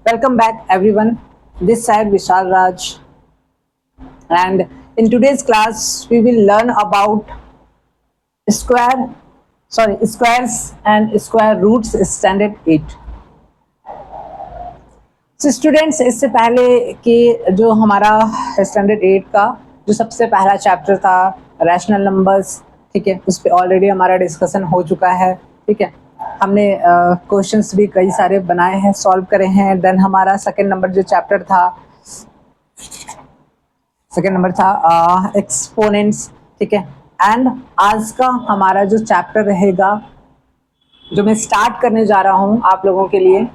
Welcome back everyone. This side Vishal Raj, and in today's class we will learn about squares and square roots standard 8. So students, इससे पहले कि जो हमारा standard 8 का जो सबसे पहला चैप्टर था रैशनल नंबर्स, ठीक है, उस पर ऑलरेडी हमारा डिस्कशन हो चुका है। ठीक है, हमने क्वेश्चंस भी कई सारे बनाए हैं, सॉल्व करे हैं। देन हमारा सेकंड नंबर जो चैप्टर था, एक्सपोनेंट्स। ठीक है, एंड आज का हमारा जो चैप्टर रहेगा, जो मैं स्टार्ट करने जा रहा हूं आप लोगों के लिए,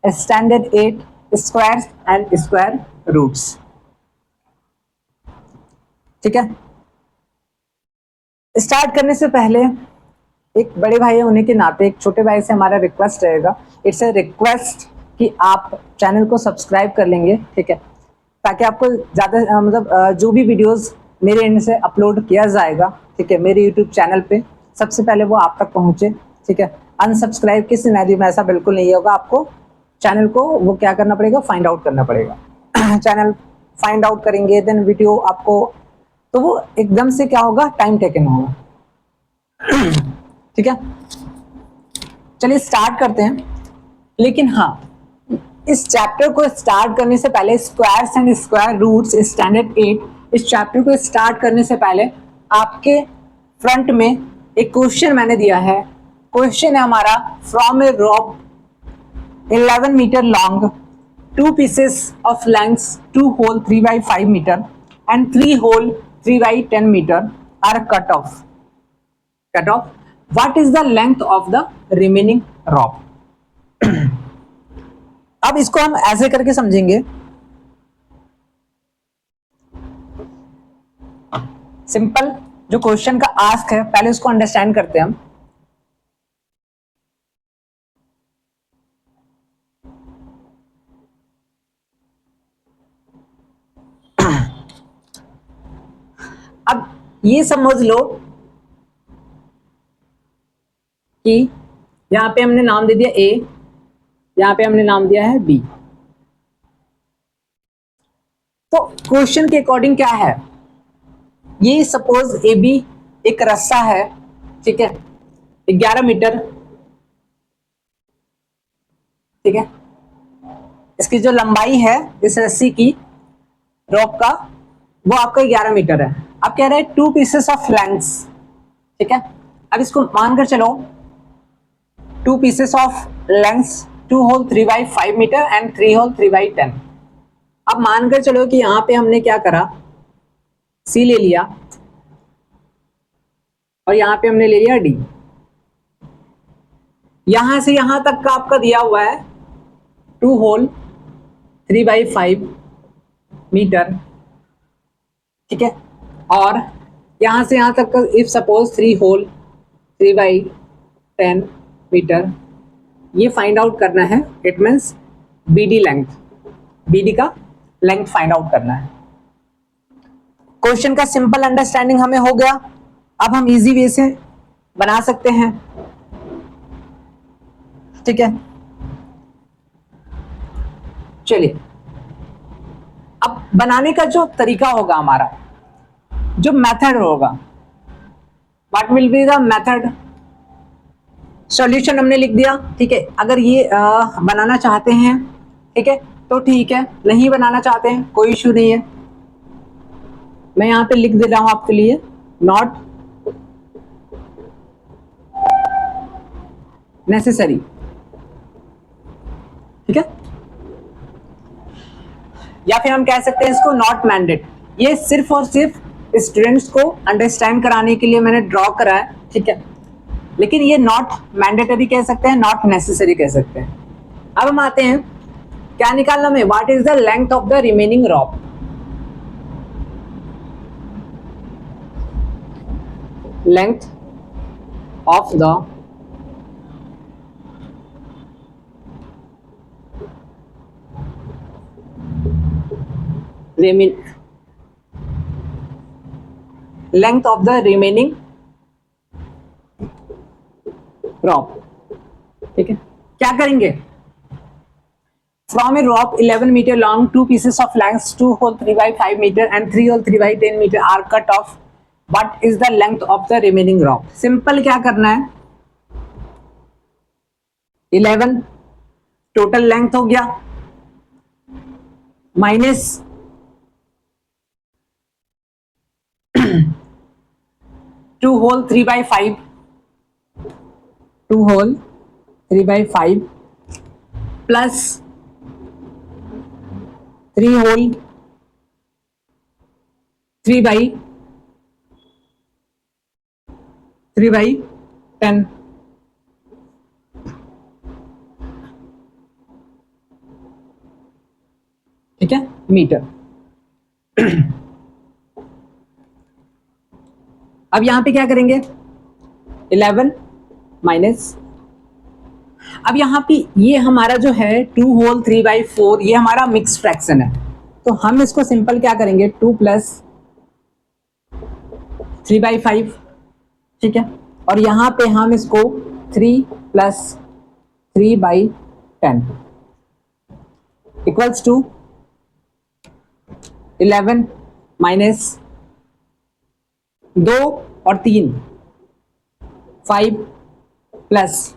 standard 8 squares and square roots. ठीक है, स्टार्ट करने से पहले एक बड़े भाई होने के नाते एक छोटे भाई से हमारा रिक्वेस्ट रहेगा। इट्स ए रिक्वेस्ट कि आप चैनल को सब्सक्राइब कर लेंगे। ठीक है, ताकि आपको ज़्यादा जो भी वीडियोस मेरे एंड से अपलोड किया जाएगा, ठीक है, मेरे यूट्यूब चैनल पे सबसे पहले वो आप तक पहुँचे। ठीक है, अनसब्सक्राइब की सिनेरियो में ऐसा बिल्कुल नहीं होगा। आपको चैनल को वो क्या करना पड़ेगा, फाइंड आउट करना पड़ेगा। चैनल फाइंड आउट करेंगे, देन वीडियो आपको, तो वो एकदम से क्या होगा, टाइम टेकन होगा। ठीक है, चलिए स्टार्ट करते हैं। लेकिन हाँ, इस चैप्टर को स्टार्ट करने से पहले, squares and square roots standard 8, इस चैप्टर को स्टार्ट करने से पहले आपके फ्रंट में एक क्वेश्चन मैंने दिया है। क्वेश्चन है हमारा, from a rope 11 meter long, 2 pieces of lengths 2 hole 3 by 5 meter and 3 hole 3 by 10 meter are cut off. What is the length of the remaining rope? अब इसको हम ऐसे करके समझेंगे। सिंपल जो क्वेश्चन का आस्क है, पहले उसको अंडरस्टैंड करते हैं हम। अब ये समझ लो कि यहां पे हमने नाम दे दिया ए, यहां पे हमने नाम दिया है बी। तो क्वेश्चन के अकॉर्डिंग क्या है, ये सपोज ए बी एक रस्सा है, ठीक है, 11 मीटर। ठीक है, इसकी जो लंबाई है इस रस्सी की, रॉप का, वो आपका 11 मीटर है। अब कह रहे हैं 2 पीसेस ऑफ लेंथ्स। ठीक है, अब इसको मानकर चलो 2 pieces of lengths, 2 whole 3 by 5 metre and 3 whole 3 by 10। अब मानकर चलो कि यहां पे हमने क्या करा, सी ले लिया और यहां पे हमने ले लिया डी। यहां से यहां तक का आपका दिया हुआ है 2 होल 3 by 5 मीटर। ठीक है, और यहां से यहां तक का if suppose 3 whole 3 by 10 metre, ये फाइंड आउट करना है। It means BD length, BD का लेंथ फाइंड आउट करना है। क्वेश्चन का सिंपल अंडरस्टैंडिंग हमें हो गया। अब हम इजी वे से बना सकते हैं। ठीक है, चलिए अब बनाने का जो तरीका होगा, हमारा जो मेथड होगा, what will be the method. Solution हमने लिख दिया। ठीक है, अगर ये बनाना चाहते हैं, ठीक है, तो ठीक है, नहीं बनाना चाहते हैं कोई इश्यू नहीं है। मैं यहां पे लिख दे रहा हूं आपके लिए, नॉट नेसेसरी। ठीक है, या फिर हम कह सकते हैं इसको नॉट मैंडेट। ये सिर्फ और सिर्फ स्टूडेंट्स को अंडरस्टैंड कराने के लिए मैंने ड्रॉ करा है। ठीक है, लेकिन ये नॉट मैंडेटरी कह सकते हैं, नॉट नेसेसरी कह सकते हैं। अब हम आते हैं क्या निकालना में, what is the length of the remaining rope. Length of the length of the remaining rope. ठीक है, क्या करेंगे, From a rope 11 meter long, two pieces of length 2 whole 3 by 5 meter and 3 whole 3 by 10 meter are cut off. What is the length of the remaining rope? Simple क्या करना है, 11 total length हो गया minus 2 whole 3 by 5, 2 whole 3 by 5 plus 3 whole 3 by 10. ठीक है, metre. अब यहां पे क्या करेंगे, 11 माइनस, अब यहां पे ये हमारा जो है 2 whole 3 by 4 ये हमारा मिक्स फ्रैक्शन है, तो हम इसको सिंपल क्या करेंगे 2 प्लस 3 by 5. ठीक है, और यहां पे हम इसको 3 plus 3 by 10 equals to 11 minus 2 और 3 5 plus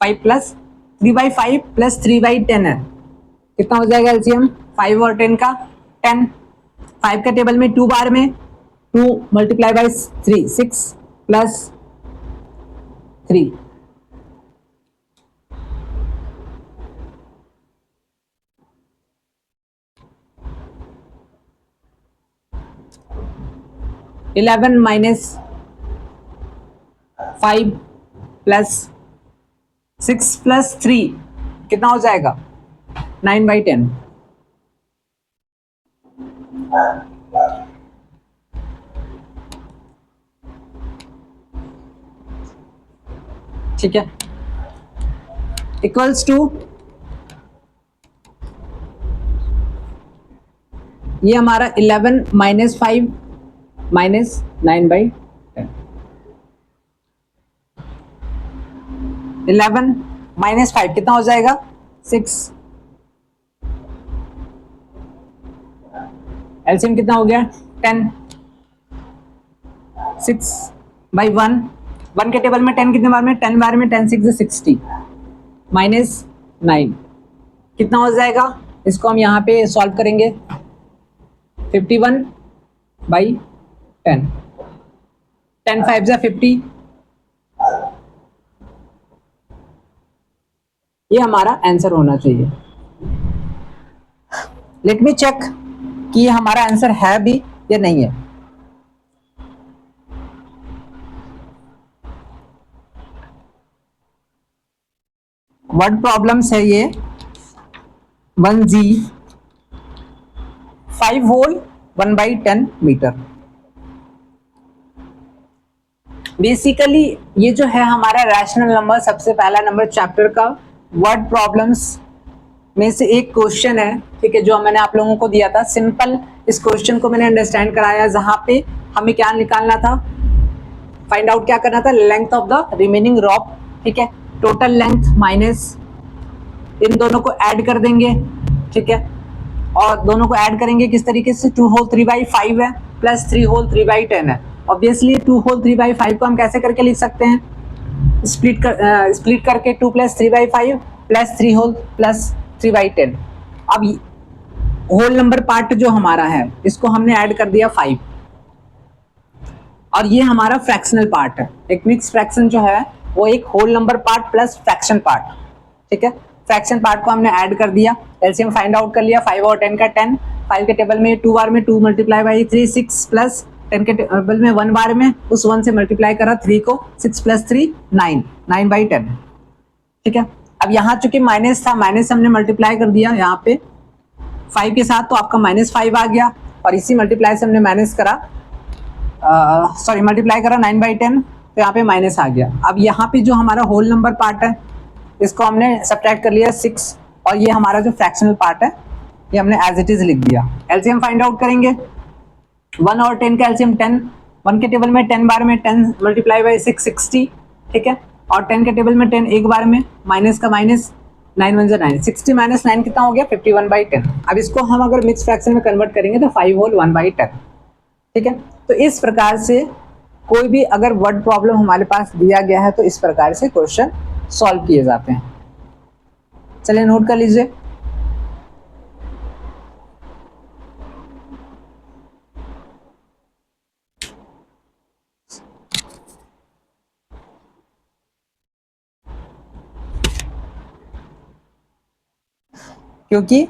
5 plus 3 by 5 plus 3 by 10 है, कितना हो जाएगा एलसीएम 5 और 10 का 10. 5 का टेबल में 2 बार में 2 multiply by 3 6 plus 3 11 minus 5 plus 6 plus 3 कितना हो जाएगा 9 by 10. ठीक है, इक्वल्स टू ये हमारा 11 माइनस 5 माइनस 9 by 10. 11 माइनस 5 कितना हो जाएगा 6. एलसीएम कितना हो गया 10. 6 by 1 1 के टेबल में 10 कितने बार में 10 बार में 10 6 60 माइनस 9 कितना हो जाएगा, इसको हम यहाँ पे सॉल्व करेंगे 51 by 10 10 5 जा 50. ये हमारा आंसर होना चाहिए. लेट मी चेक कि ये हमारा आंसर है भी या नहीं है. वर्ड प्रॉब्लम्स है ये 1G 5 whole 1 by 10 metre. Basically ये जो है हमारा रैशनल नंबर सबसे पहला नंबर चैप्टर का वर्ड प्रॉब्लम्स में से एक क्वेश्चन है. ठीक है, जो मैंने आप लोगों को दिया था सिंपल. इस क्वेश्चन को मैंने अंडरस्टैंड कराया जहां पे हमें क्या निकालना था, फाइंड आउट क्या करना था, length of the remaining rope. ठीक है, टोटल लेंथ माइनस इन दोनों को ऐड कर देंगे. ठीक है, और दोनों को ऐड करेंगे किस तरीके से 2 whole 3 by 5 है प्लस 3 whole 3 by 10 है. ऑब्वियसली 2 whole 3 by 5 को हम कैसे करके लिख सकते हैं, स्प्लिट करके 2 plus 3 by 5 plus 3 whole plus 3 by 10. अब होल नंबर पार्ट जो हमारा है इसको हमने ऐड कर दिया 5 और ये हमारा फ्रैक्शनल पार्ट है. एक मिक्स फ्रैक्शन जो है वो एक whole number part plus fraction part. ठीक है, फ्रैक्शन पार्ट को हमने ऐड कर दिया, एलसीएम फाइंड आउट कर लिया 5 और 10 का 10. 5 के टेबल में 2 बार में 2 मल्टीप्लाई बाई 3 6 प्लस 10 के टेबल में 1 बार में उस 1 से मल्टीप्लाई करा 3 को 6 प्लस 3 9 9 by 10. ठीक है, अब यहाँ चूंकि माइनस था माइनस हमने मल्टीप्लाई कर दिया यहाँ पे 5 के साथ, तो आपका -5 आ गया और इसी मल्टीप्लाई से हमने माइनस करा मल्टीप्लाई करा 9 by 10, तो यहाँ पे माइनस आ गया. अब यहाँ पे जो हमारा होल नंबर पार्ट है इसको हमने सब्ट्रैक्ट कर लिया 6 और ये हमारा जो फ्रैक्शनल पार्ट है ये हमने एज इट इज लिख दिया. एलसीएम फाइंड आउट करेंगे 1 और 10 का एलसीएम 10. 1 के टेबल में 10 बार में 10 मल्टीप्लाई बाई 6 60. ठीक है, और 10 के टेबल में 10 एक बार में, माइनस का माइनस, 9 1 9, 60 माइनस 9 कितना हो गया 51/10। अब इसको हम अगर मिक्स फ्रैक्शन में कन्वर्ट करेंगे तो 5 होल 1/10। ठीक है, तो इस प्रकार से कोई भी अगर वर्ड प्रॉब्लम हमारे पास दिया गया है तो इस प्रकार से क्वेश्चन सॉल्व किए जाते हैं। चलिए नोट कर लीजिए। क्योंकि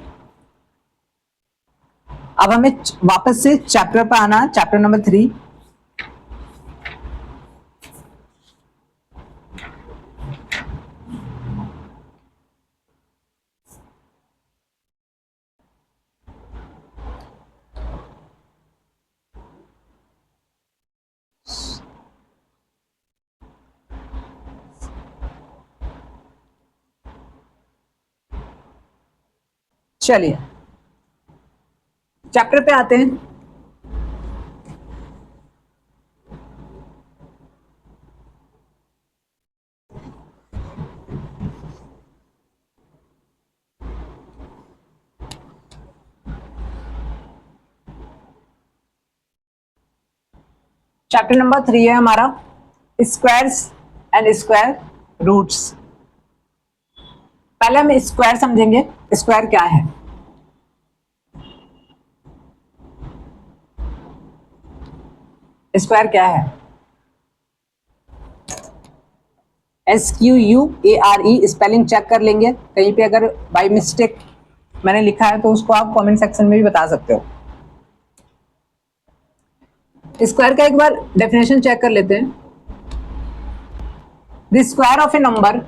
अब हमें वापस से चैप्टर पर आना, चैप्टर नंबर 3। चलिए चैप्टर पे आते हैं। चैप्टर नंबर 3 है हमारा स्क्वायर्स एंड स्क्वायर रूट्स। पहले हम स्क्वायर समझेंगे, स्क्वायर क्या है। स्क्वायर क्या है? SQUARE स्पेलिंग चेक कर लेंगे, कहीं पे अगर बाय मिस्टेक मैंने लिखा है तो उसको आप कमेंट सेक्शन में भी बता सकते हो। स्क्वायर का एक बार डेफिनेशन चेक कर लेते हैं। The square of A number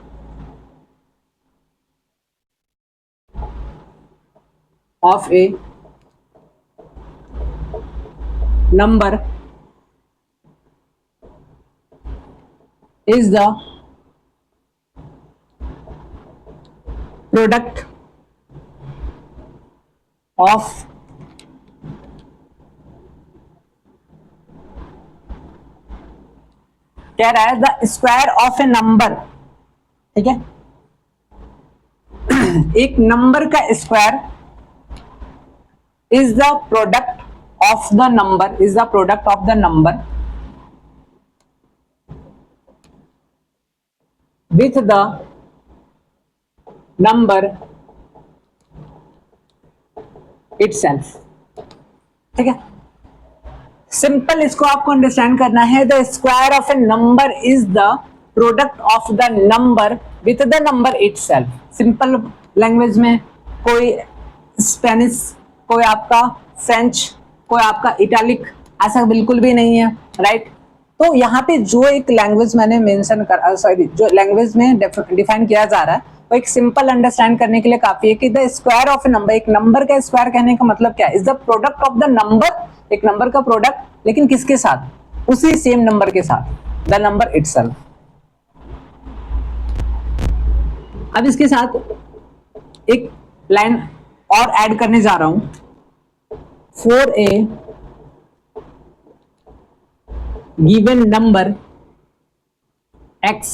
is the product of कह रहा है the square of A number. ठीक है, एक नंबर का square is the product of the number, is the product of the number with the number itself. ठीक है, simple इसको आपको अंडरस्टैंड करना है। The square of A number is the product of the number with the number itself. Simple language में, कोई Spanish, कोई आपका फ्रेंच, कोई आपका इटालिक, ऐसा बिल्कुल भी नहीं है, राइट। तो यहाँ पे जो एक लैंग्वेज मैंने मेंशन कर, सॉरी, जो लैंग्वेज में डिफाइन किया जा रहा है वो एक सिंपल अंडरस्टैंड करने के लिए काफी है कि the square of A number, एक नंबर का स्क्वायर कहने का मतलब क्या है? Is the product of the number, एक नंबर का प्रोडक्ट, लेकिन किसके साथ? उसी सेम नंबर के साथ, द नंबर इटसेल्फ। अब इसके साथ एक लाइन और ऐड करने जा रहा हूं। For a given number x,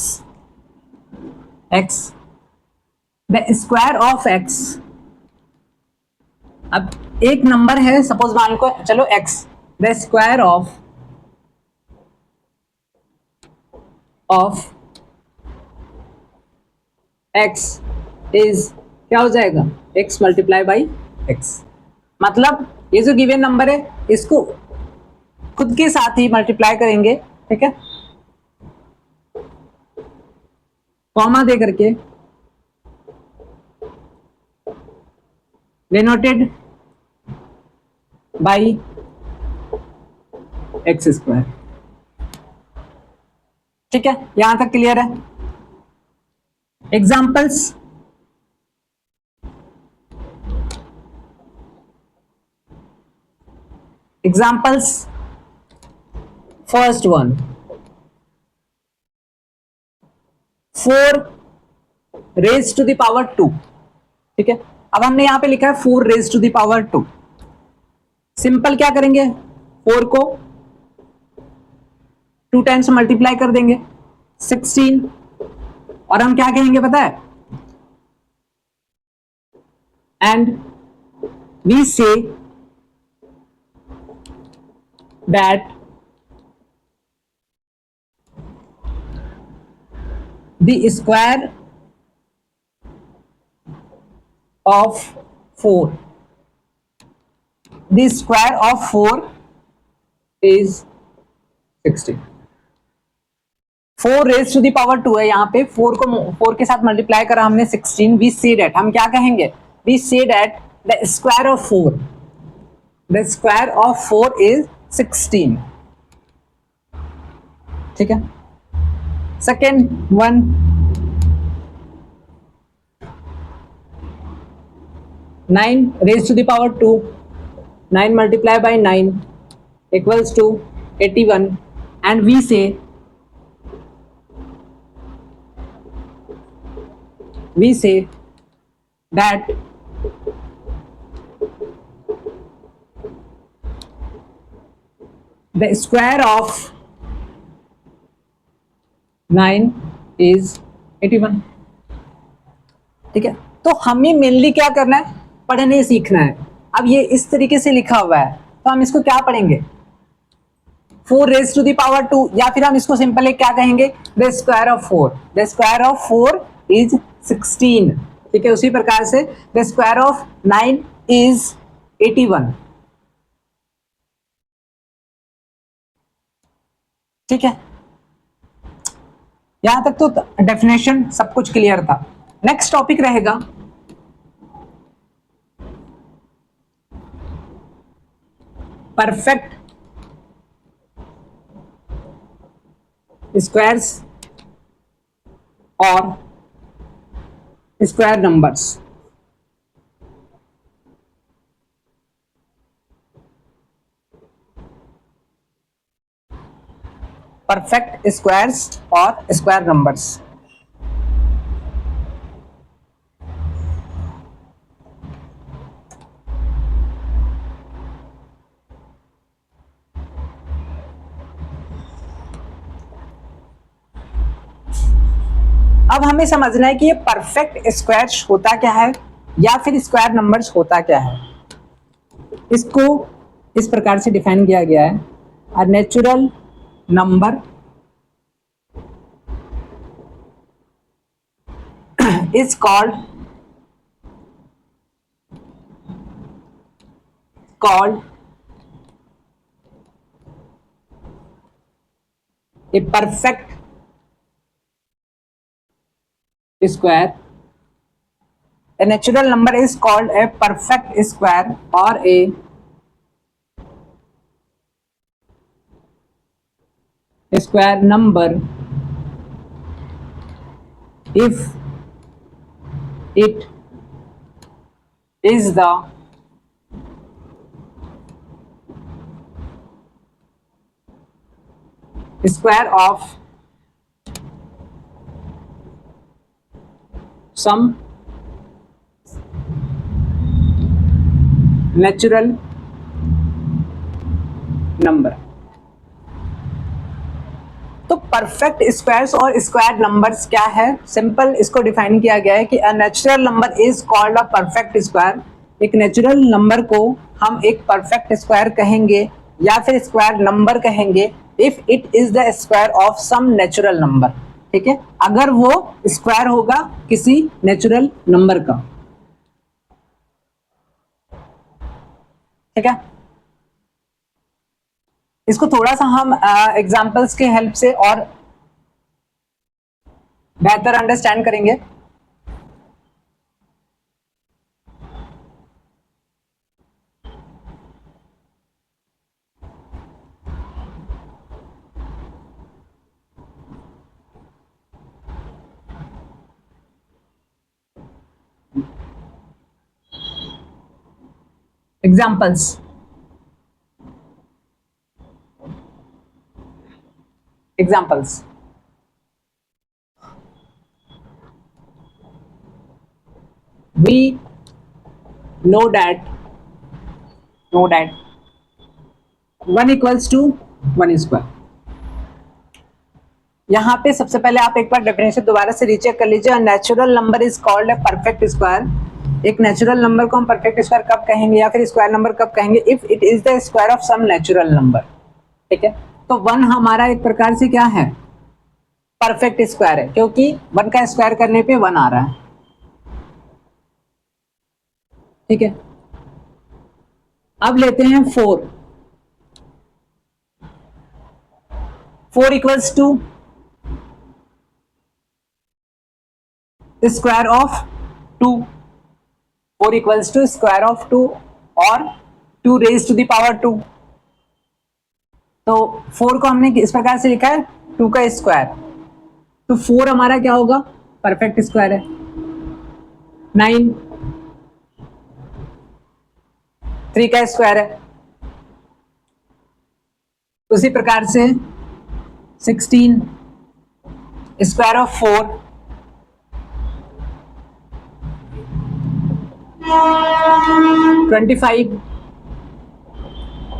the square of x। अब एक नंबर है, सपोज मान लो, चलो x, the square of x is क्या हो जाएगा? x multiply by x। मतलब ये जो गिवन नंबर है इसको खुद के साथ ही मल्टीप्लाई करेंगे। ठीक है, कॉमा दे करके, डिनोटेड बाई एक्स स्क्वायर। ठीक है, यहां तक क्लियर है? Examples, first one, 4 raise to the power 2। ठीक है, अब हमने यहां पे लिखा है 4 raise to the power 2। Simple क्या करेंगे, 4 को 2 टाइम्स मल्टीप्लाई कर देंगे, 16 और हम क्या कहेंगे पता है, and we say that the square of 4, the square of 4 is 16। 4 raise to the power 2 है, यहाँ पे 4 के साथ मल्टीप्लाई करा हमने 16। वी से दैट, हम क्या कहेंगे, we say that the square of 4, the square of 4 is 16। ठीक है, second one, 9 raise to the power 2, 9 multiplied by 9 equals to 81, and we say that the square of 9 is 81। ठीक है, तो हमें mainly क्या करना है, पढ़ने सीखना है। अब ये इस तरीके से लिखा हुआ है तो हम इसको क्या पढ़ेंगे, 4 रेज टू द पावर 2, या फिर हम इसको सिंपल क्या कहेंगे, the square of 4, the square of 4 is 16। ठीक है, उसी प्रकार से द स्क्वायर ऑफ 9 इज 81। ठीक है, यहां तक तो डेफिनेशन सब कुछ क्लियर था। नेक्स्ट टॉपिक रहेगा परफेक्ट स्क्वायर्स और स्क्वायर नंबर्स। परफेक्ट स्क्वायर्स और स्क्वायर नंबर्स। अब हमें समझना है कि ये परफेक्ट स्क्वायर्स होता क्या है या फिर स्क्वायर नंबर्स होता क्या है। इसको इस प्रकार से डिफाइन किया गया है, अ natural number is called a perfect square. A natural number is called a perfect square or a square number if it is the square of some natural number। तो परफेक्ट स्क्वायर्स और square numbers क्या है, simple इसको define किया गया है कि a natural number is called a perfect square. एक नेचुरल नंबर को हम एक परफेक्ट स्क्वायर कहेंगे या फिर स्क्वायर नंबर कहेंगे if it is the square of some natural number. ठीक है, अगर वो स्क्वायर होगा किसी नेचुरल नंबर का। ठीक है, इसको थोड़ा सा हम एग्जांपल्स के हेल्प से और बेहतर अंडरस्टैंड करेंगे। Examples, we know that 1 equals to 1 square। यहाँ पे सबसे पहले आप एक बार डेफिनेशन दोबारा से रीचेक कर लीजिए। Natural number is called a perfect square. एक नेचुरल नंबर को हम परफेक्ट स्क्वायर कब कहेंगे या फिर स्क्वायर नंबर कब कहेंगे? If it is the square of some natural number. ठीक है, तो 1 हमारा एक प्रकार से क्या है? परफेक्ट स्क्वायर है, क्योंकि 1 का स्क्वायर करने पे 1 आ रहा है। ठीक है, अब लेते हैं 4। 4 equals to square of 2। 4 equals to square of 2 और 2 रेज टू द पावर 2। तो 4 को हमने इस प्रकार से लिखा है 2 का स्क्वायर, तो 4 हमारा क्या होगा? परफेक्ट स्क्वायर है। 9 3 का स्क्वायर है। उसी प्रकार से 16 square of 4, 25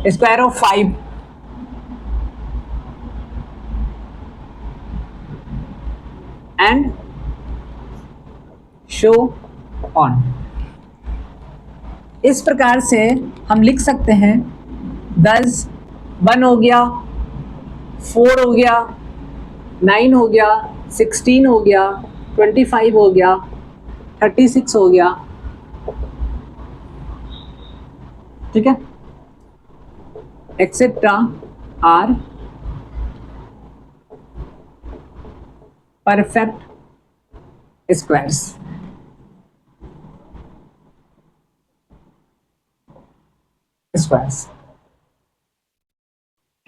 square of 5, and show on. इस प्रकार से हम लिख सकते हैं 10 1 हो गया, 4 हो गया, 9 हो गया, 16 हो गया, 25 हो गया, 36 हो गया। ठीक है, एक्सेट्रा आर परफेक्ट स्क्वायर्स।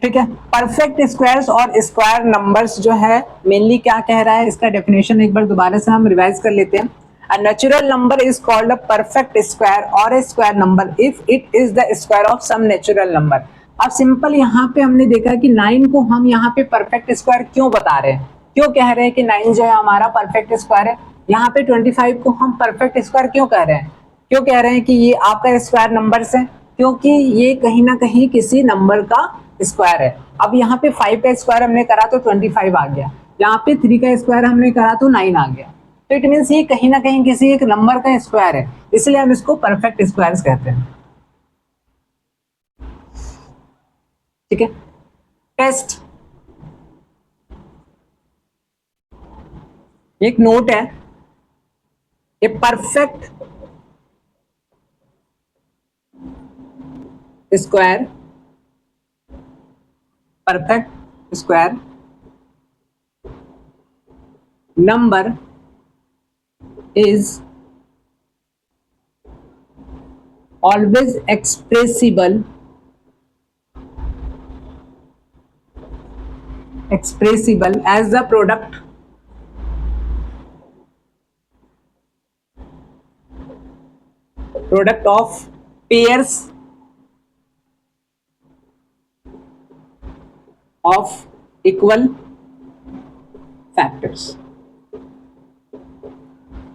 ठीक है, परफेक्ट स्क्वायर्स और स्क्वायर नंबर्स जो है मेनली क्या कह रहा है, इसका डेफिनेशन एक बार दोबारा से हम रिवाइज कर लेते हैं। A natural number is called a perfect square or a square number if it is the square of some natural number। अब सिंपल यहाँ पे हमने देखा कि 9 को हम यहाँ पे परफेक्ट स्क्वायर क्यों बता रहे हैं, क्यों कह रहे हैं कि 9 जो है हमारा परफेक्ट स्क्वायर है। यहाँ पे 25 को हम परफेक्ट स्क्वायर क्यों कह रहे हैं, क्यों कह रहे हैं कि ये आपका स्क्वायर नंबर्स है, क्योंकि ये कहीं ना कहीं किसी नंबर का स्क्वायर है। अब यहाँ पे 5 का स्क्वायर हमने करा तो 25 आ गया, यहाँ पे 3 का स्क्वायर हमने करा तो 9 आ गया। तो इट मीन्स ये कहीं ना कहीं किसी एक नंबर का स्क्वायर है, इसलिए हम इसको परफेक्ट स्क्वायर्स कहते हैं। ठीक है, टेस्ट एक नोट है, ए perfect square, perfect square number is always expressible as the product of pairs of equal factors।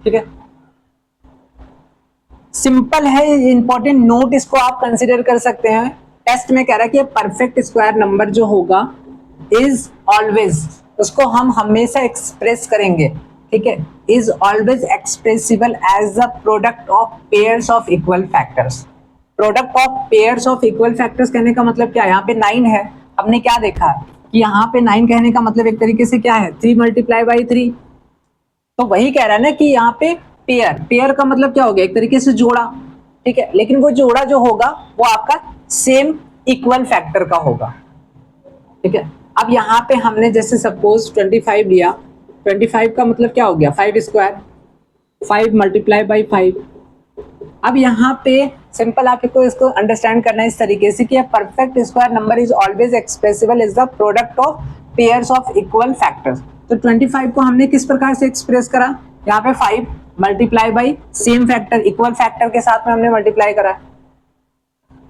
ठीक है, सिंपल है, इंपॉर्टेंट नोट इसको आप कंसीडर कर सकते हैं। टेस्ट में कह रहा है कि परफेक्ट स्क्वायर नंबर जो होगा इज ऑलवेज, उसको हम हमेशा एक्सप्रेस करेंगे। ठीक है, is always expressible as the product of pairs of equal factors. Product of pairs of equal factors कहने का मतलब क्या है, यहाँ पे 9 है, हमने क्या देखा कि यहाँ पे 9 कहने का मतलब एक तरीके से क्या है, 3 × 3। तो वही कह रहा है ना कि यहाँ पे पेयर का मतलब क्या हो गया, एक तरीके से जोड़ा। ठीक है, लेकिन वो जोड़ा जो होगा वो आपका सेम इक्वल फैक्टर का होगा। ठीक है, अब यहाँ पे हमने जैसे सपोज 25 लिया, 25 का मतलब क्या हो गया, 5 स्क्वायर, 5 × 5। अब यहाँ पे सिंपल आपको इसको अंडरस्टैंड करना है इस तरीके से कि perfect square number is always expressible is the product of pairs of equal factors. तो 25 को हमने किस प्रकार से एक्सप्रेस करा, यहाँ पे 5 × सेम फैक्टर, इक्वल फैक्टर के साथ में हमने मल्टीप्लाई करा।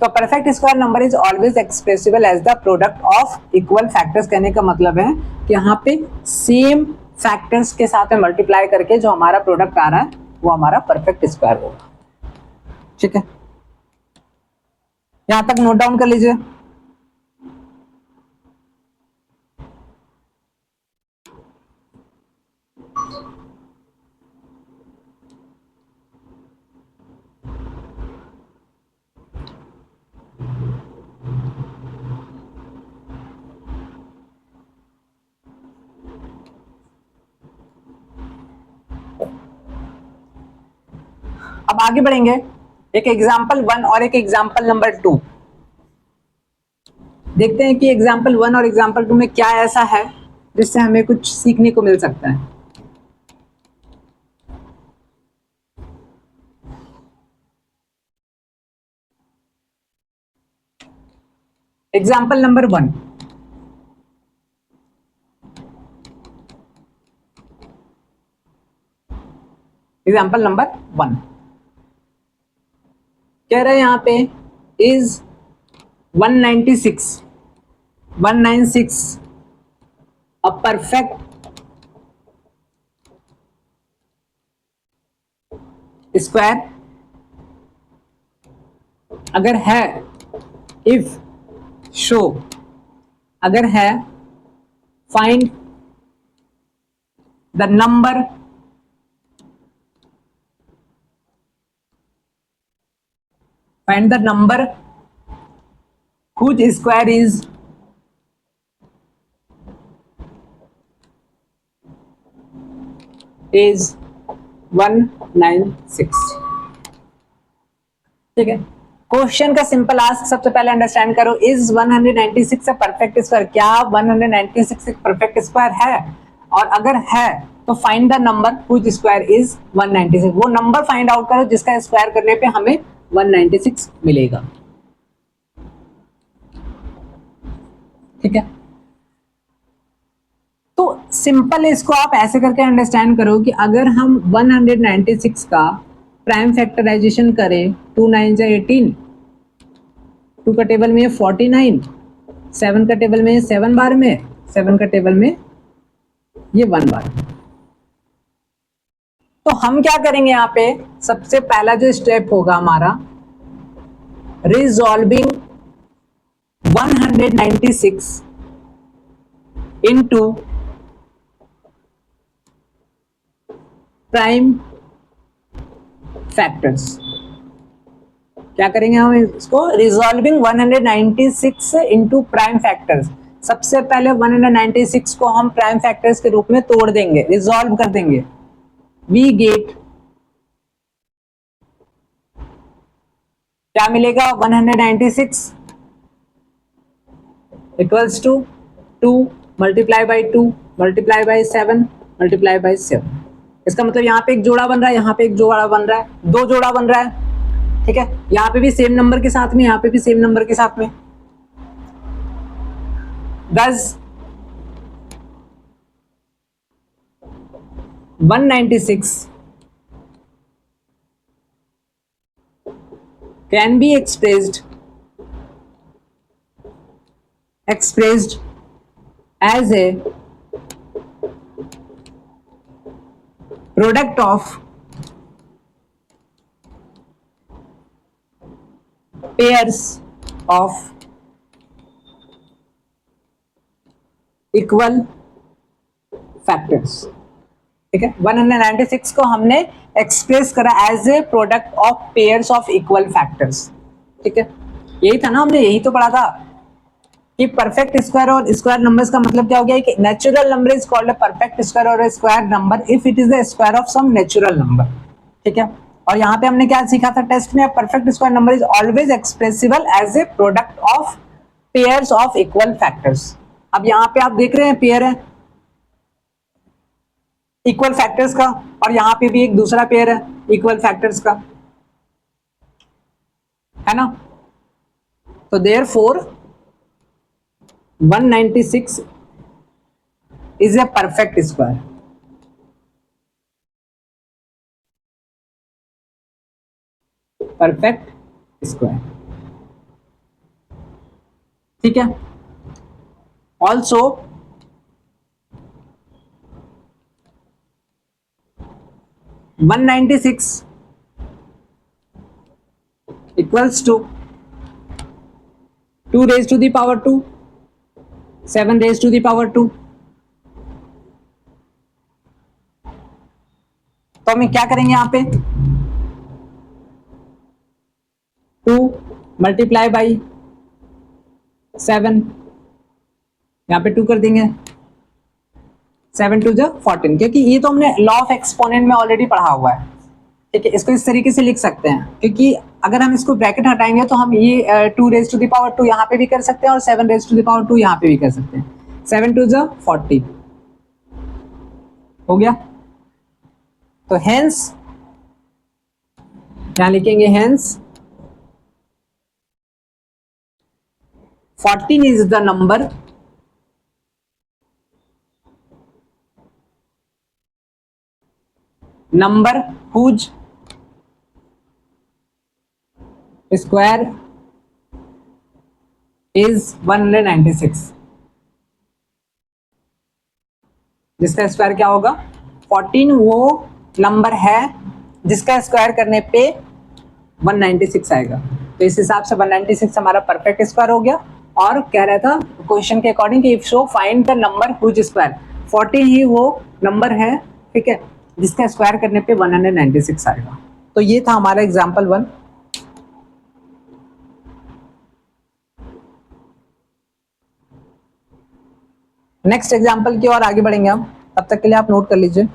तो perfect square number is always expressible as the product of equal factors कहने का मतलब है कि यहाँ पे सेम फैक्टर्स के साथ में मल्टीप्लाई करके जो हमारा प्रोडक्ट आ रहा है वो हमारा परफेक्ट स्क्वायर होगा। ठीक है, यहां तक नोट डाउन कर लीजिए। अब आगे बढ़ेंगे, एक एग्जाम्पल 1 और एक एग्जाम्पल नंबर 2 देखते हैं कि एग्जाम्पल 1 और एग्जाम्पल 2 में क्या ऐसा है जिससे हमें कुछ सीखने को मिल सकता है। एग्जाम्पल नंबर 1, एग्जाम्पल नंबर 1 कह रहे हैं यहां पे इज 196 अ परफेक्ट स्क्वायर, अगर है, इफ शो, अगर है, find the number whose square is 196। ठीक है, क्वेश्चन का सिंपल आस्क सबसे पहले अंडरस्टैंड करो, इज 196 अ परफेक्ट स्क्वायर, क्या 196 एक परफेक्ट स्क्वायर है, और अगर है तो find the number which square is 196, वो नंबर फाइंड आउट करो जिसका स्क्वायर करने पे हमें 196 मिलेगा। ठीक है, तो सिंपल इसको आप ऐसे करके अंडरस्टैंड करो कि अगर हम 196 का प्राइम फैक्टराइजेशन करें, 2 9 जा 18, 2 का टेबल में 49, 7 का टेबल में 7 बार में, 7 का टेबल में ये 1 बार। तो हम क्या करेंगे यहाँ पे, सबसे पहला जो स्टेप होगा हमारा, रिजॉल्विंग 196 इनटू प्राइम फैक्टर्स। क्या करेंगे हम इसको, रिजॉल्विंग 196 इनटू प्राइम फैक्टर्स। सबसे पहले 196 को हम प्राइम फैक्टर्स के रूप में तोड़ देंगे, रिजॉल्व कर देंगे। वी गेट, क्या मिलेगा, 196 equals to 2 multiply by 2 multiply by 7 multiply by 7। इसका मतलब यहाँ पे एक जोड़ा बन रहा है, यहाँ पे एक जोड़ा बन रहा है, 2 जोड़ा बन रहा है। ठीक है, यहाँ पे भी सेम नंबर के साथ में, यहाँ पे भी सेम नंबर के साथ में। 196 can be expressed as a product of pairs of equal factors। ठीक है, 196 को हमने एक्सप्रेस करा as a product of pairs of equal factors. ठीक है, यही था ना, हमने यही तो पढ़ा था कि परफेक्ट स्क्वायर और स्क्वायर नंबर्स का मतलब क्या हो गया कि natural number is called a perfect square और square number if it is the square of some natural number. ठीक है, और यहाँ पे हमने क्या सीखा था टेस्ट में, perfect square number is always expressible as a product of pairs of equal factors. अब यहाँ पे आप देख रहे हैं पेयर है इक्वल फैक्टर्स का, और यहाँ पे भी एक दूसरा पेयर है इक्वल फैक्टर्स का, है ना। तो therefore 196 is a perfect square। Perfect square. ठीक है, also 196 equals to 2 raised to the power 2, 7 raised to the power 2। तो हम क्या करेंगे यहाँ पे, 2 मल्टीप्लाई बाई 7, यहाँ पे 2 कर देंगे, 7 2 जा 14, क्योंकि ये तो हमने लॉ ऑफ एक्सपोनेंट में ऑलरेडी पढ़ा हुआ है। ठीक है, इसको इस तरीके से लिख सकते हैं, क्योंकि अगर हम इसको ब्रैकेट हटाएंगे तो हम ये 2 रेज टू द पावर 2 यहाँ पे भी कर सकते हैं और 7 रेज टू द पावर 2 यहाँ पे भी कर सकते हैं। 7 2 जा 40 हो गया। तो हेंस यहाँ लिखेंगे hence 14 is the number whose square is 196। जिसका स्क्वायर क्या होगा 14, वो नंबर है जिसका स्क्वायर करने पे 196 आएगा। तो इस हिसाब से 196 हमारा परफेक्ट स्क्वायर हो गया। और कह रहा था क्वेश्चन के अकॉर्डिंग कि if show find the number whose square, 14 ही वो नंबर है, ठीक है, जिसका स्क्वायर करने पे 196 आएगा। तो ये था हमारा एग्जाम्पल 1। नेक्स्ट एग्जाम्पल की ओर आगे बढ़ेंगे हम, तब तक के लिए आप नोट कर लीजिए।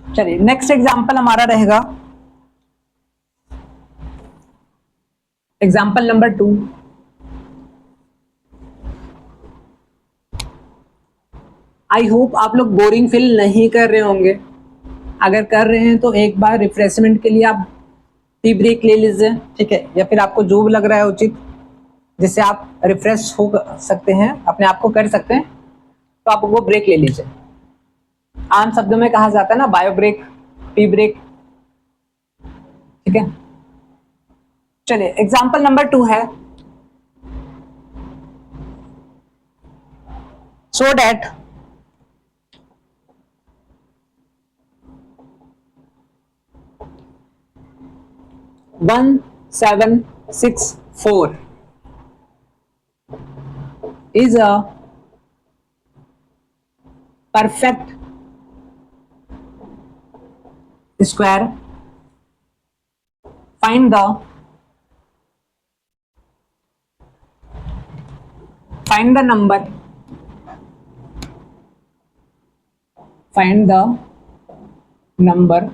चलिए नेक्स्ट एग्जाम्पल हमारा रहेगा एग्जाम्पल नंबर 2। आई होप आप लोग बोरिंग फील नहीं कर रहे होंगे। अगर कर रहे हैं तो एक बार रिफ्रेशमेंट के लिए आप टी ब्रेक ले लीजिए, ठीक है, या फिर आपको जो भी लग रहा है उचित जिससे आप रिफ्रेश हो सकते हैं, अपने आप को कर सकते हैं, तो आप वो ब्रेक ले लीजिए। आम शब्दों में कहा जाता है ना बायो ब्रेक, टी ब्रेक, ठीक है। चलिए एग्जांपल नंबर 2 है, so that one 764 is a perfect square. Find the number. Find the number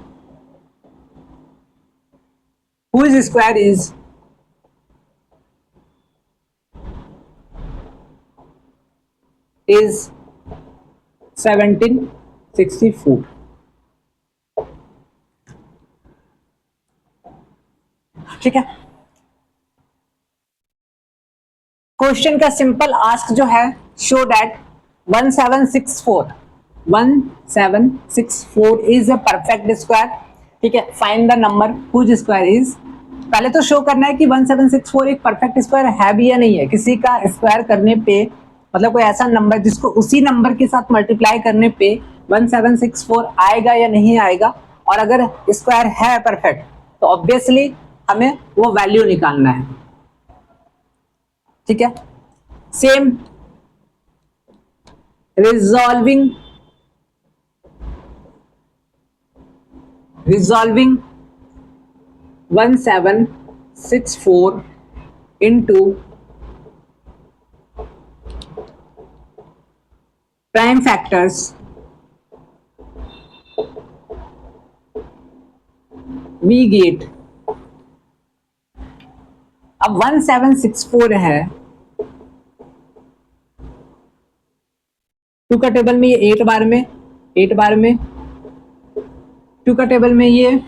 whose square is is 1764. ठीक है। क्वेश्चन का सिंपल आस्क जो है, show that 1764 is a perfect square, ठीक है। Find the number whose square is, पहले तो show करना है कि 1764 एक परफेक्ट स्क्वायर है भी या नहीं है। किसी का स्क्वायर करने पे मतलब कोई ऐसा नंबर जिसको उसी नंबर के साथ मल्टीप्लाई करने पे 1764 आएगा या नहीं आएगा, और अगर स्क्वायर है परफेक्ट तो ऑब्वियसली हमें वो वैल्यू निकालना है, ठीक है। Same resolving 1764 into prime factors, we get, अब 1764 है, 2 का टेबल में ये 8 बार में, 8 बार में 2 का टेबल में ये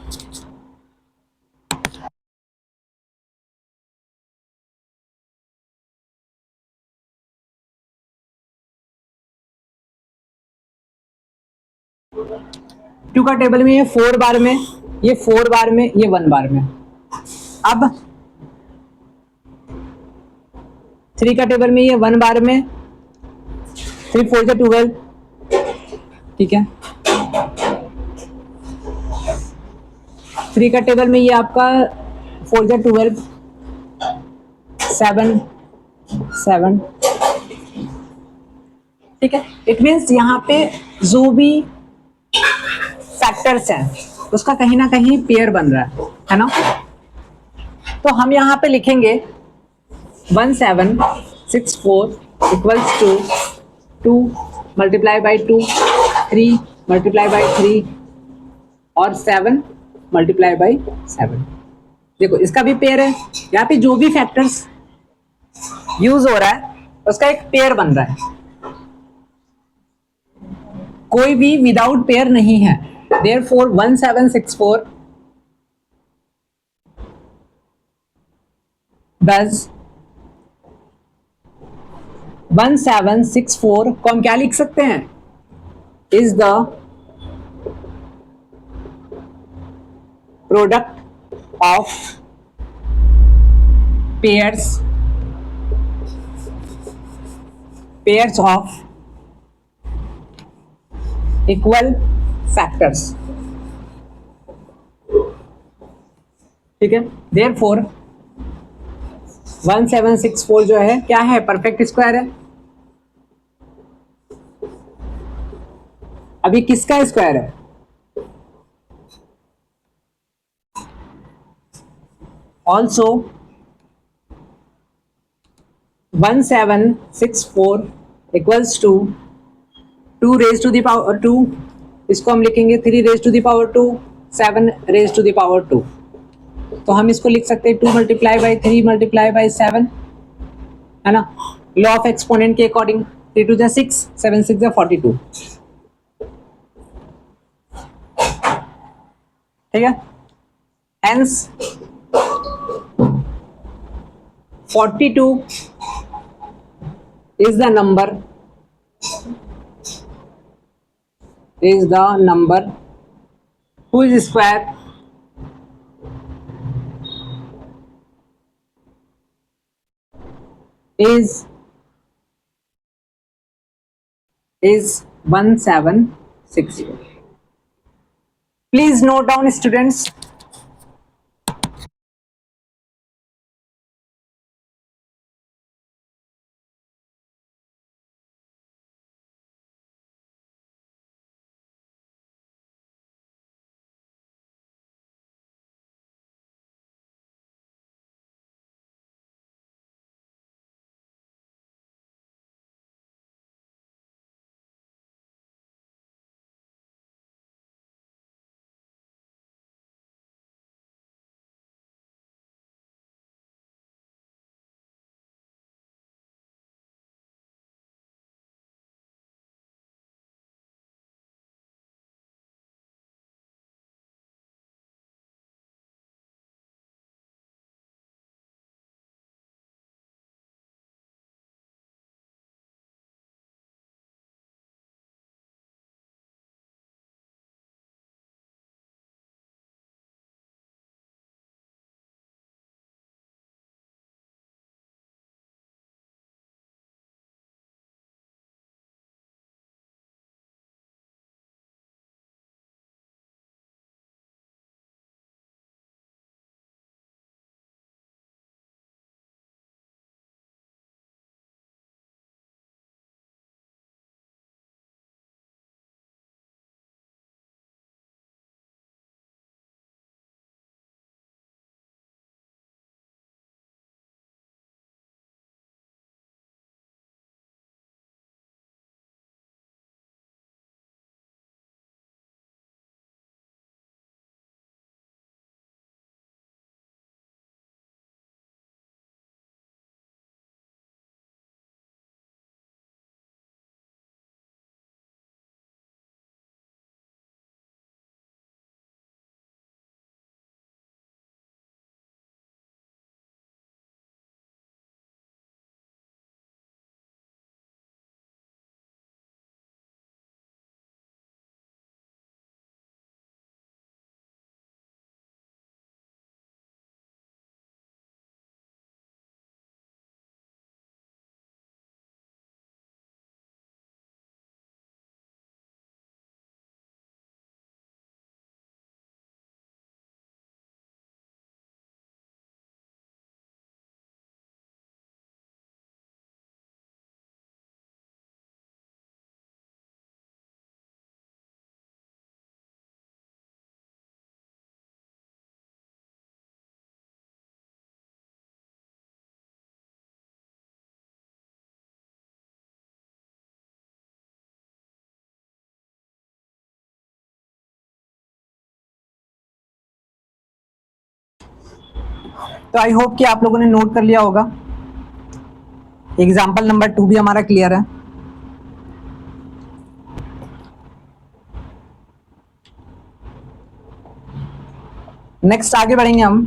2 का टेबल में ये 4 बार में, ये 4 बार में, ये 1 बार में। अब 3 का टेबल में ये 1 बार में, 3 4 से 12, ठीक है। 3 का टेबल में ये आपका 4 से 12, 7 7, ठीक है। इट मीन्स यहाँ पे जो भी फैक्टर्स हैं उसका कहीं ना कहीं पेयर बन रहा है ना। तो हम यहाँ पे लिखेंगे 1764 equals to 2 multiply by 2, 3 multiply by 3 और 7 मल्टीप्लाई बाई 7। देखो इसका भी पेयर है, यहाँ पे जो भी फैक्टर्स यूज हो रहा है उसका एक पेयर बन रहा है, कोई भी विदाउट पेयर नहीं है। Therefore 1764 does 1764 को हम क्या लिख सकते हैं, is the product of pairs of equal factors, ठीक है। Therefore 1764 जो है क्या है, परफेक्ट स्क्वायर है। अभी किसका स्क्वायर है, also 1764 equals to 2 raise to the power 2, इसको हम लिखेंगे 3 raise to the power 2, 7 raise to the power 2। तो हम इसको लिख सकते हैं 2 मल्टीप्लाई बाई 3 मल्टीप्लाई बाई 7, है ना, लॉ ऑफ एक्सपोनेंट के अकॉर्डिंग। 3 2 6, 7 6 42, ठीक है। Hence 42 is the number whose square is 1760. Please note down, students. तो आई होप कि आप लोगों ने नोट कर लिया होगा। एग्जाम्पल नंबर 2 भी हमारा क्लियर है। नेक्स्ट आगे बढ़ेंगे हम।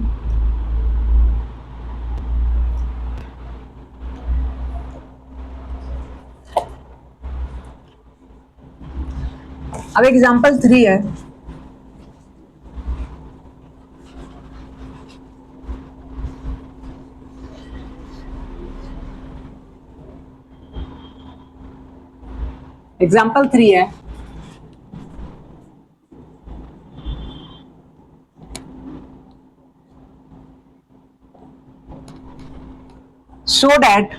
अब एग्जाम्पल 3 है। एग्जाम्पल 3 है, show that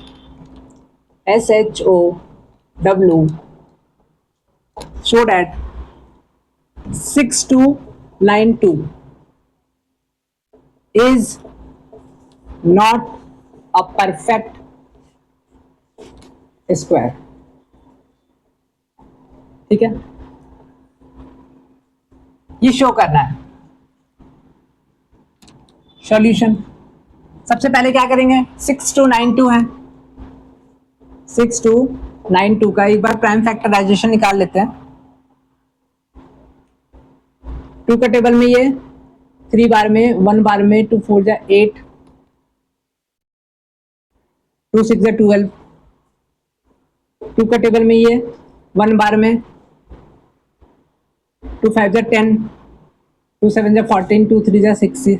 show that 6292 is not a perfect square। ठीक है, ये शो करना है। सॉल्यूशन सबसे पहले क्या करेंगे, 6292 है, 6292 का एक बार प्राइम फैक्टराइजेशन निकाल लेते हैं। 2 का टेबल में ये 3 बार में, 1 बार में, 2 4 जा 8, 2 6 या 12, 2 का टेबल में ये 1 बार में, 2 5 या 10, 2 7 या 14, 2 3 या 60।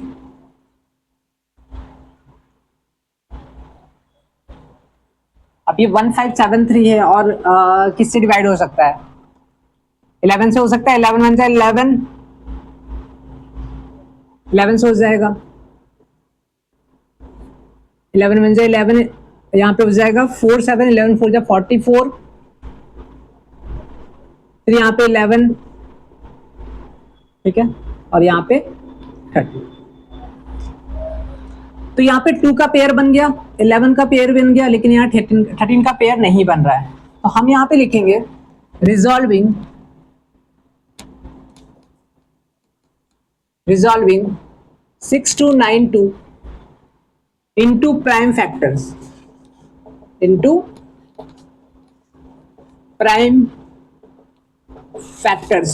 अब ये 1573 है और किससे डिवाइड हो सकता है? 11 से हो सकता है। 11 1 11, 11 से हो जाएगा। 11 1 11, यहाँ पे हो जाएगा 4 7, 11 4 44, फिर यहाँ पे 11, ठीक है, और यहाँ पे 30। तो यहाँ पे 2 का पेयर बन गया, 11 का पेयर बन गया, लेकिन यहाँ 13 का पेयर नहीं बन रहा है। तो हम यहाँ पे लिखेंगे resolving 6292 into prime factors, into prime factors,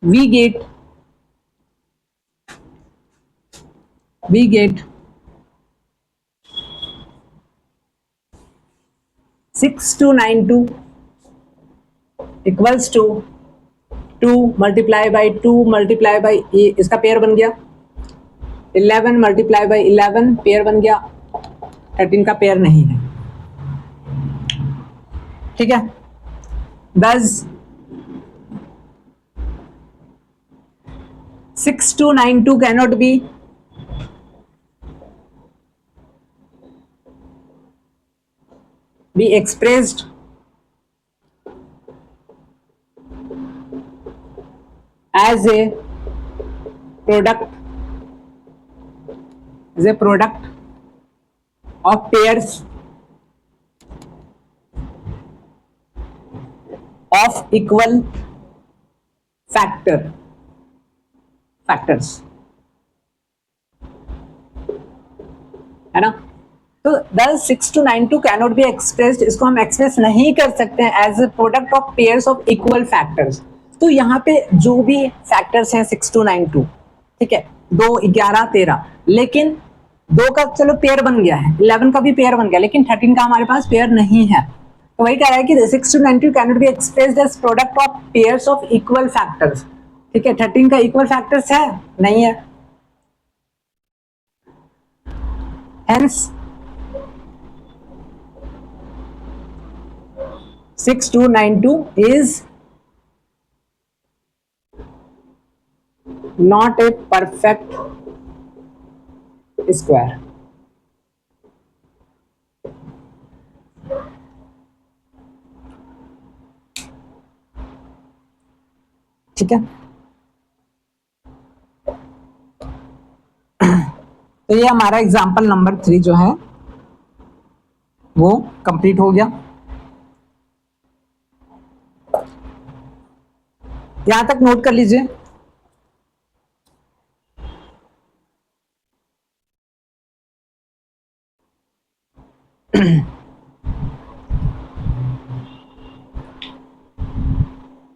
we get 6292 equals to 2 multiply by 2 multiply by इसका पेयर बन गया, 11 multiply by 11 पेयर बन गया, 13 का पेयर नहीं है, ठीक है। Thus 6292 cannot be expressed as a product of pairs of equal factors, है ना। तो 6292 कैनॉट बी एक्सप्रेस्ड, इसको हम एक्सप्रेस नहीं कर सकते हैं as a product of pairs of equal factors. तो यहाँ पे जो भी फैक्टर्स हैं 6292, ठीक है, 2 11 13, लेकिन 2 का चलो पेयर बन गया है, 11 का भी पेयर बन गया, लेकिन 13 का हमारे पास पेयर नहीं है। तो वही कह रहा है कि 6292 cannot be expressed as product of pairs of equal factors, ठीक है। 13 का इक्वल फैक्टर्स है नहीं है, hence 6292 is not a perfect square, ठीक है। तो ये हमारा एग्जाम्पल नंबर 3 जो है वो कंप्लीट हो गया। यहां तक नोट कर लीजिए।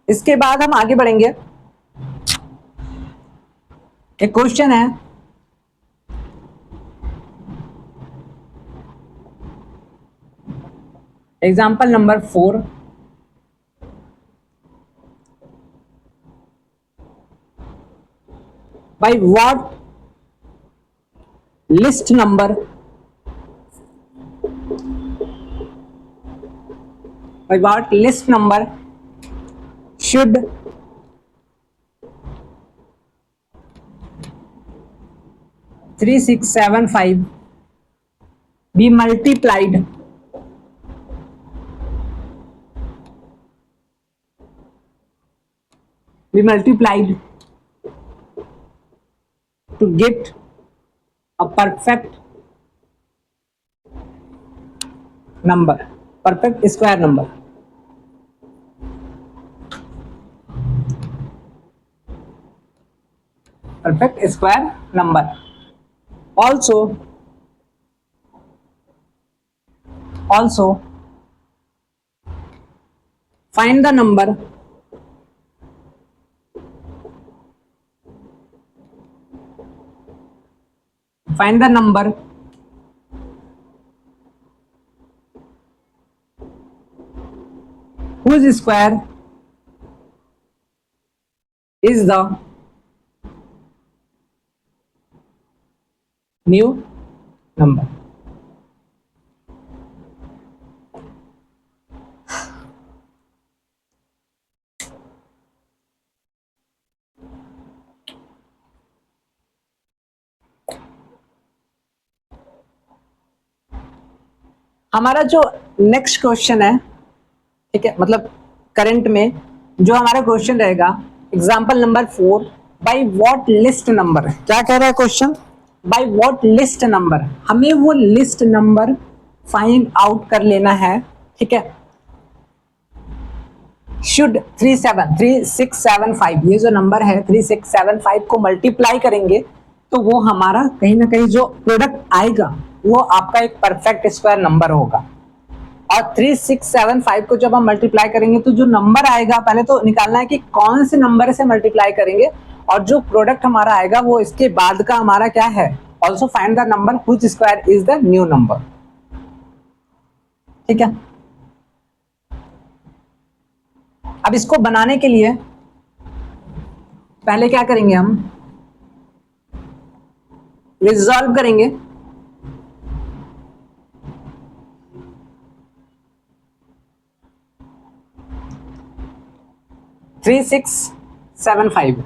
इसके बाद हम आगे बढ़ेंगे। एक क्वेश्चन है, example number 4, by what list number should 3675 be multiplied to get a perfect square number. Perfect square number. Also find the number whose square is the new number. हमारा जो नेक्स्ट क्वेश्चन है, ठीक है, मतलब current में जो हमारा question रहेगा, example number 4, by what least number. क्या कह रहा है question? By what least number, हमें वो लिस्ट नंबर फाइंड आउट कर लेना है, ठीक है। शुड 3675, ये जो नंबर है 3675 को मल्टीप्लाई करेंगे तो वो हमारा कहीं ना कहीं जो प्रोडक्ट आएगा वो आपका एक परफेक्ट स्क्वायर नंबर होगा। और 3675 को जब हम मल्टीप्लाई करेंगे तो जो नंबर आएगा, पहले तो निकालना है कि कौन से नंबर से मल्टीप्लाई करेंगे, और जो प्रोडक्ट हमारा आएगा वो इसके बाद का हमारा क्या है। Also find the number which square is the new number, ठीक है। अब इसको बनाने के लिए पहले क्या करेंगे, हम रिजॉल्व करेंगे। Three six seven five,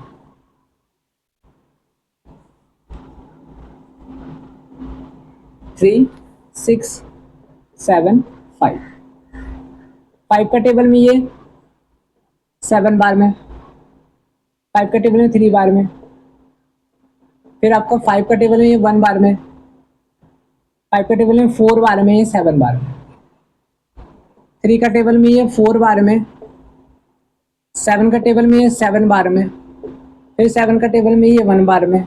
three six seven five, five का टेबल में ये 7 बार में, 5 का टेबल में 3 बार में, फिर आपका 5 का टेबल में ये 1 बार में, 5 का टेबल में 4 बार में, ये 7 बार में, 3 का टेबल में ये 4 बार में, 7 का टेबल में ये 7 बार में, फिर 7 का टेबल में ये 1 बार में,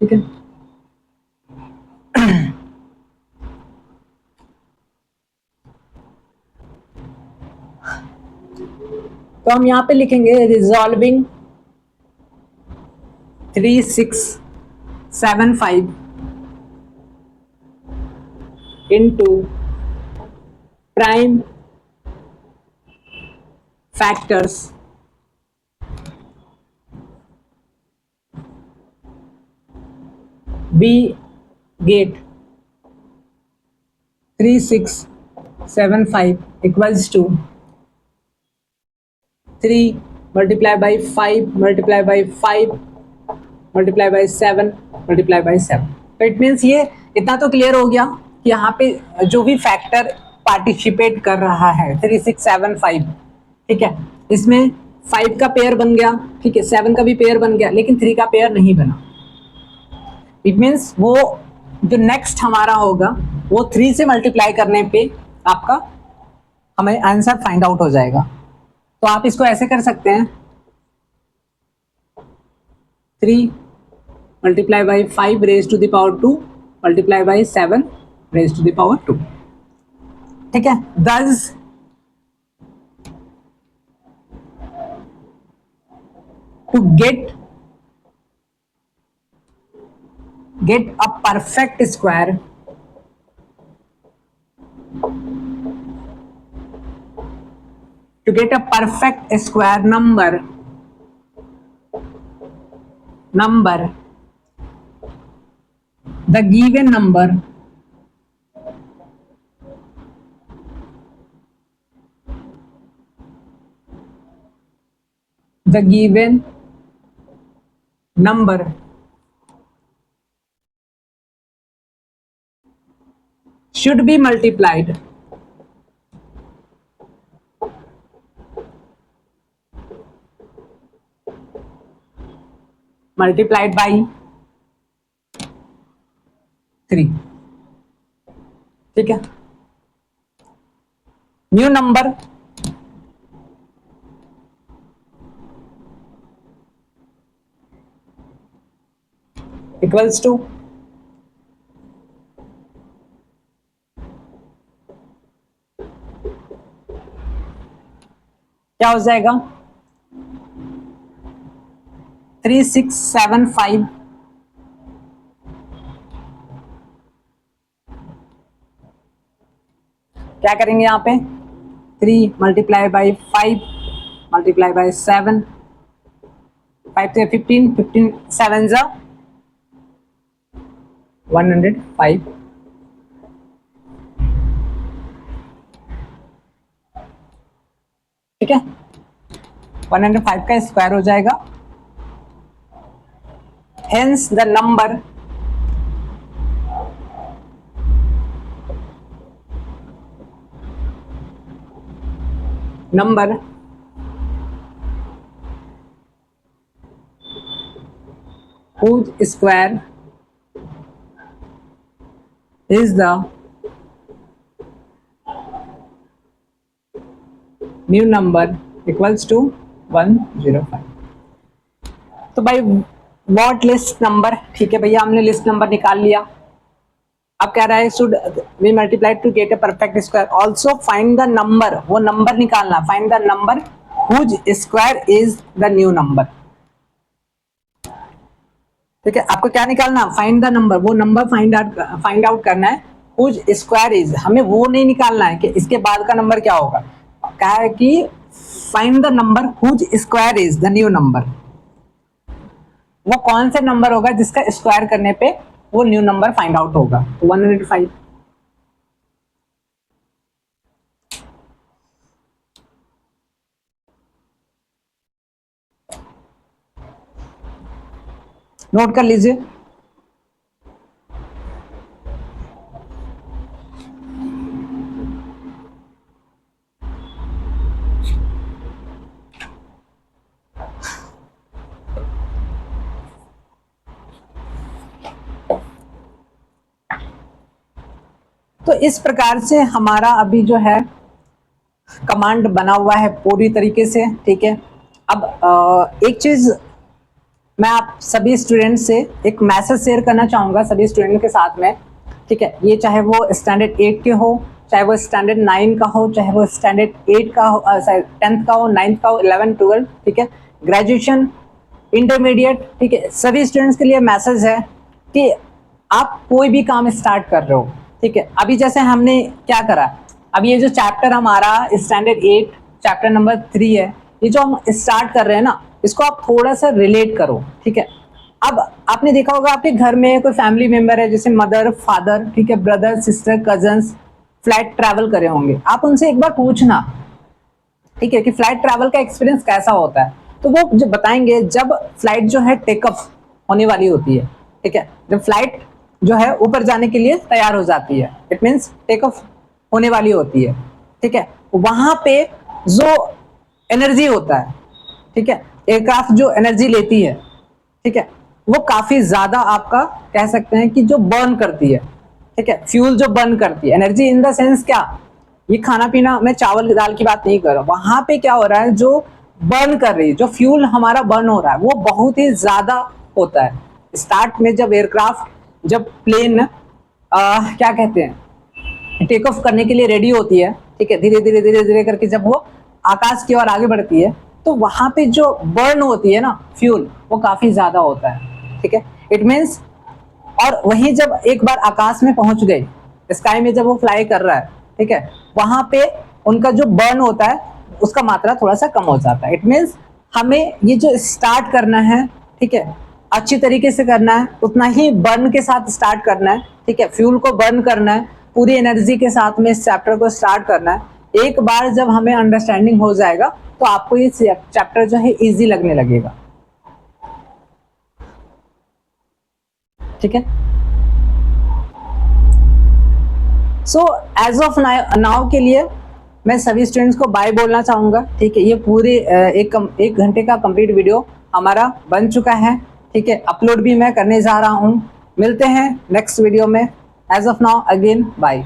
ठीक है। तो हम यहां पे लिखेंगे resolving 3675 into prime factors we get 3675 equals to 3 multiply by 5 multiply by 5 multiply by 7 multiply by 7। तो इट मीन्स ये इतना तो क्लियर हो गया कि यहाँ पे जो भी फैक्टर पार्टिसिपेट कर रहा है 3675, ठीक है, इसमें 5 का पेयर बन गया, ठीक है, 7 का भी पेयर बन गया, लेकिन 3 का पेयर नहीं बना। इट मीन्स वो जो नेक्स्ट हमारा होगा वो 3 से मल्टीप्लाई करने पे आपका हमें आंसर फाइंड आउट हो जाएगा। तो आप इसको ऐसे कर सकते हैं, 3 multiply by 5 raised to the power 2 multiply by 7 raised to the power 2, ठीक है। Thus to get a perfect square, to get a perfect square number the given number should be multiplied by 3, ठीक है। New number equals to क्या हो जाएगा, 3675 क्या करेंगे यहाँ पे, 3 multiply by 5 multiply by 7, 5 से 15, 15 7 जा 105। ठीक है, 105 का स्क्वायर हो जाएगा। Hence the number whose square is the new number equals to 105। तो भाई व्हाट लिस्ट नंबर, ठीक है भैया हमने लिस्ट नंबर निकाल लिया। अब कह रहा है should we multiply to get a perfect square, also find the number, वो नंबर निकालना, find the number whose square is the new number. ठीक है, आपको क्या निकालना, फाइंड द नंबर, वो नंबर फाइंड आउट करना है। हुज स्क्वायर इज, हमें वो नहीं निकालना है कि इसके बाद का नंबर क्या होगा, कहा है कि find the number whose square is the new number. वो कौन से नंबर होगा जिसका स्क्वायर करने पे वो न्यू नंबर फाइंड आउट होगा, तो 105। नोट कर लीजिए। तो इस प्रकार से हमारा अभी जो है कमांड बना हुआ है पूरी तरीके से। ठीक है, अब एक चीज मैं आप सभी स्टूडेंट से एक मैसेज शेयर करना चाहूंगा, सभी स्टूडेंट के साथ में। ठीक है, ये चाहे वो स्टैंडर्ड 8 के हो, चाहे वो स्टैंडर्ड 9 का हो, चाहे वो स्टैंडर्ड 8 का हो, 10th का हो, 9th का हो, 11 12, ठीक है, ग्रेजुएशन, इंटरमीडिएट, ठीक है, सभी स्टूडेंट्स के लिए मैसेज है कि आप कोई भी काम स्टार्ट कर रहे हो। ठीक है, अभी जैसे हमने क्या करा, अब ये जो चैप्टर हमारा स्टैंडर्ड 8 चैप्टर नंबर 3 है, ये जो हम स्टार्ट कर रहे हैं ना, इसको आप थोड़ा सा रिलेट करो। ठीक है, अब आपने देखा होगा आपके घर में कोई फैमिली मेंबर है, जैसे मदर फादर, ठीक है, brother sister cousins, flight travel करे होंगे, आप उनसे एक बार पूछना, ठीक है, कि फ्लाइट ट्रैवल का एक्सपीरियंस कैसा होता है, तो वो जो बताएंगे जब फ्लाइट जो है टेक ऑफ होने वाली होती है। ठीक है, जब फ्लाइट जो है ऊपर जाने के लिए तैयार हो जाती है, इट मीन्स टेक ऑफ होने वाली होती है। ठीक है, वहां पे जो एनर्जी होता है, ठीक है, एयरक्राफ्ट जो एनर्जी लेती है, ठीक है, वो काफी ज्यादा आपका कह सकते हैं कि जो बर्न करती है। ठीक है, फ्यूल जो बर्न करती है, एनर्जी इन द सेंस क्या, ये खाना पीना, मैं चावल दाल की बात नहीं कर रहा, वहां पे क्या हो रहा है, जो बर्न कर रही है, जो फ्यूल हमारा बर्न हो रहा है, वो बहुत ही ज्यादा होता है। स्टार्ट में जब एयरक्राफ्ट, जब प्लेन क्या कहते हैं टेक ऑफ करने के लिए रेडी होती है, ठीक है, धीरे धीरे धीरे धीरे करके जब वो आकाश की ओर आगे बढ़ती है, तो वहां पे जो बर्न होती है ना फ्यूल, वो काफी ज्यादा होता है। ठीक है, इट मीन्स, और वहीं जब एक बार आकाश में पहुंच गई, स्काई में जब वो फ्लाई कर रहा है, ठीक है, वहां पे उनका जो बर्न होता है उसका मात्रा थोड़ा सा कम हो जाता है। इट मीन्स हमें ये जो स्टार्ट करना है, ठीक है, अच्छी तरीके से करना है, उतना ही बर्न के साथ स्टार्ट करना है। ठीक है, फ्यूल को बर्न करना है, पूरी एनर्जी के साथ में इस चैप्टर को स्टार्ट करना है। एक बार जब हमें अंडरस्टैंडिंग हो जाएगा तो आपको ये चैप्टर जो है इजी लगने लगेगा। ठीक है, सो एज ऑफ नाउ के लिए मैं सभी स्टूडेंट्स को बाय बोलना चाहूंगा। ठीक है, ये पूरे एक घंटे का कंप्लीट वीडियो हमारा बन चुका है। ठीक है, अपलोड भी मैं करने जा रहा हूँ। मिलते हैं नेक्स्ट वीडियो में। As of now again bye.